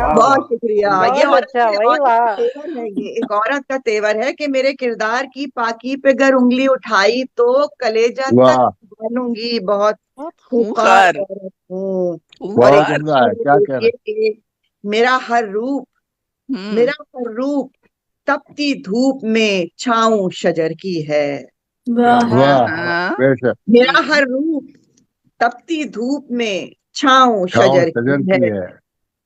वाह वाह। बहुत शुक्रिया। ये बहुत औरत अच्छा के भाई, औरत का वाह। तेवर है, ये एक औरत का तेवर है कि मेरे किरदार की पाकी पे अगर उंगली उठाई तो कलेजा तक वाह, बनूंगी। बहुत खूंखार खूंखार। औरत हूँ। और एक बहुत खूंखार। उम्दा है, चीज क्या कह रहे देखिए कि मेरा हर रूप हम्म। मेरा हर रूप तपती धूप में छाऊं शजर की है। वाह। हैं। हाँ वाह वाह, हाँ। बेशक। मेरा हर रूप तपती धूप में छाऊं छाँव शजर शजर की है। की है।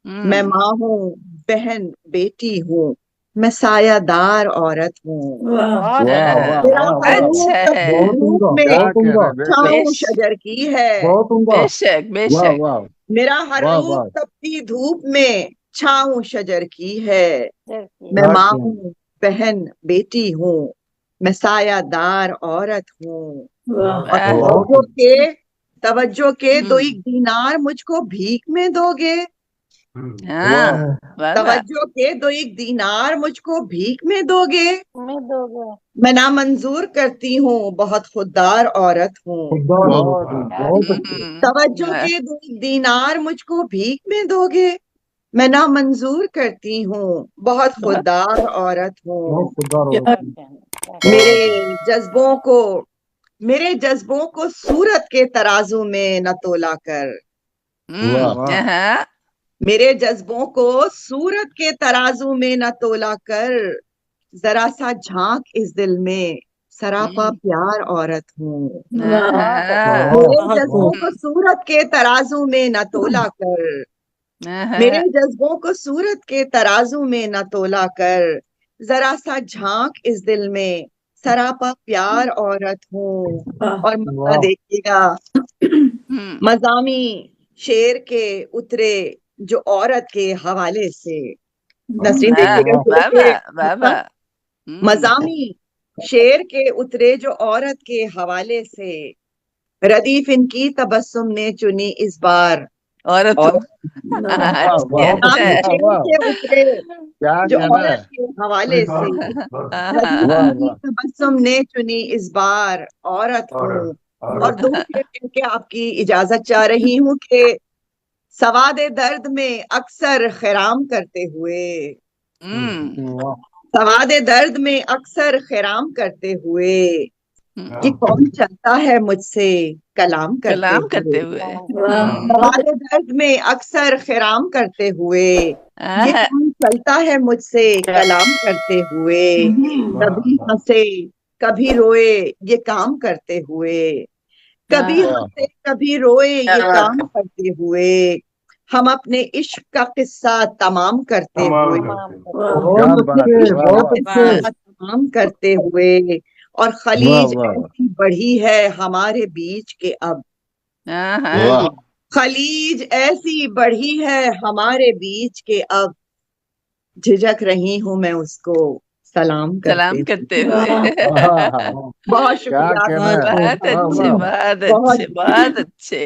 मैं हम्म। माँ हूँ, बहन, बेटी हूँ, मैं सायादार औरत हूँ। वाह। बहुत वाह वाह मेरा वाह हर वाह, अच्छा रूप है। तपती बहुत धूप उम्दा, में क्या बहुत कह उम्दा, रहे हैं, बेशक। छाऊं बेश शजर की है। बहुत उम्दा। बेशक वाह बेशक। वाह मेरा हर वाह रूप वाह, तपती धूप में छाऊं शजर की है। मैं क्या माँ कह रहे हैं। हूँ, बहन, बेटी हूँ, मैं सायादार औरत हूँ। वाह। और वाह। बहुत तवज्जो के दो हम्म। एक दीनार मुझको भीख में दोगे। वाह हाँ। वाह वाह। तवज्जो के दो एक दीनार मुझको भीख में दोगे। मैं दोगे। मैं नामंजूर करती हूँ, बहुत खुददार औरत हूँ। खुददार औरत बहुत हूँ, उम्दा, बहुत अच्छे। तवज्जो वाह। के दो एक दीनार मुझको भीख में दोगे। मैं नामंजूर करती हूँ, बहुत वाह। खुददार औरत बहुत हूँ। खुददार क्या औरत हूँ। कहना, क्या मेरे बहुत अच्छे। जज्बों को मेरे जज्बों को सूरत के तराजू में न तोला कर। वाह वाह। हाँ। मेरे जज्बों को सूरत के तराजू में न तोला कर। जरा सा झांक इस दिल में, सरापा हम्म। प्यार औरत हूँ। बहुत अच्छा, हाँ। मेरे वाह बहुत जज्बों वाह। खूब। को सूरत के तराजू में न तोला कर। मेरे हाँ। जज्बों को सूरत के तराजू में न तोला कर। जरा सा झांक इस दिल में, सरापा प्यार औरत हूँ। वाह। और मजा वाह देखिएगा, हम्म। मजामी शेर के उतरे जो औरत के हवाले से। नसरीन वाह देखिएगा वाह शेर वाह के वाह वाह मतलब, वाह। मजामी शेर के उतरे जो औरत के हवाले से। रदीफ इनकी तबस्सुम ने चुनी इस बार। औरत और हूँ। वाह। वाह अच्छी वाह बहुत अच्छा मकामी अच्छे। है। वाह शेर वाह, के उतरे क्या जो कहना औरत है। के हवाले सही से। बात है, बस। रदीफ वाह की वाह तबस्सुम ने चुनी इस बार, औरत हूँ। और दो शेर कह के आपकी इजाजत चाह रही हूँ कि सवादे दर्द में अक्सर खैराम करते हुए। वाह। सवादे दर्द में अक्सर खैराम करते हुए। हम्म। ये कौन चलता है मुझसे कलाम करते कलाम हुए। करते हुए। वाह। बहुत सवादे दर्द में अक्सर खैराम करते हुए। ये आह, कौन चलता है मुझसे कलाम करते हुए। कभी हंसे, कभी रोए, ये काम करते हुए। कभी आह, वाह हंसे, कभी रोए, क्या ये बात काम है। करते हुए। हम अपने इश्क का किस्सा तमाम करते हुए। वाह। क्या बहुत बात है, अच्छे, वाह बहुत वाह अच्छे। वाह। किस्सा तमाम करते हुए। और वाह खलीज वाह ऐसी बढ़ी है हमारे बीच के अब। आहा, वाह। खलीज ऐसी बढ़ी है हमारे बीच के अब। झिझक रही हूं मैं उसको सलाम करते सलाम हुए। करते हुए। वाह। हाँ, बहुत क्या शुक्रिया कहना बहुत है। आपका। खूब। बहुत वाह अच्छे, वाह। बहुत बहुत अच्छे, बहुत अच्छे।